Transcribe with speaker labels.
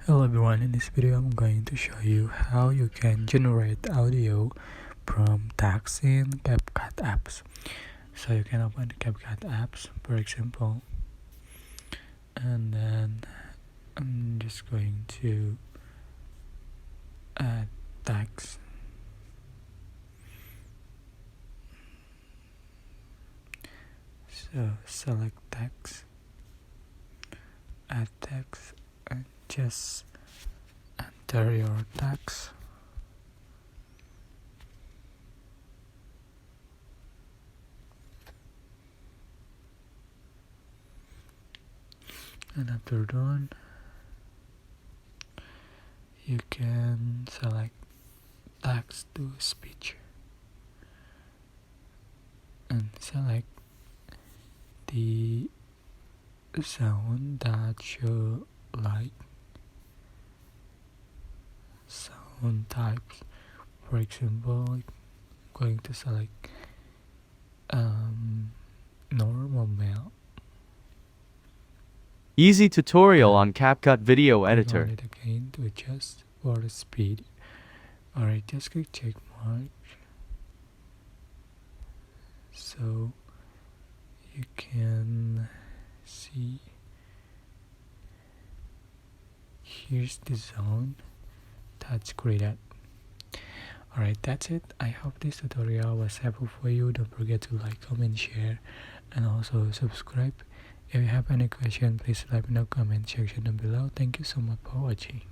Speaker 1: Hello everyone, in this video I'm going to show you how you can generate audio from text in CapCut apps. So you can open the CapCut apps, for example, and then I'm just going to add text. So select text, add text, and just enter your text. And after done, you can select text to speech and select the sound that you like. Sound types, for example, I'm going to select normal male.
Speaker 2: Easy tutorial on CapCut video editor.
Speaker 1: On it again to adjust for the speed. Alright, just click check mark. So you can see here's the zone that's created. Alright, that's it. I hope this tutorial was helpful for you. Don't forget to like, comment, share, and also subscribe. If you have any question, please let me know in the comment section down below. Thank you so much for watching.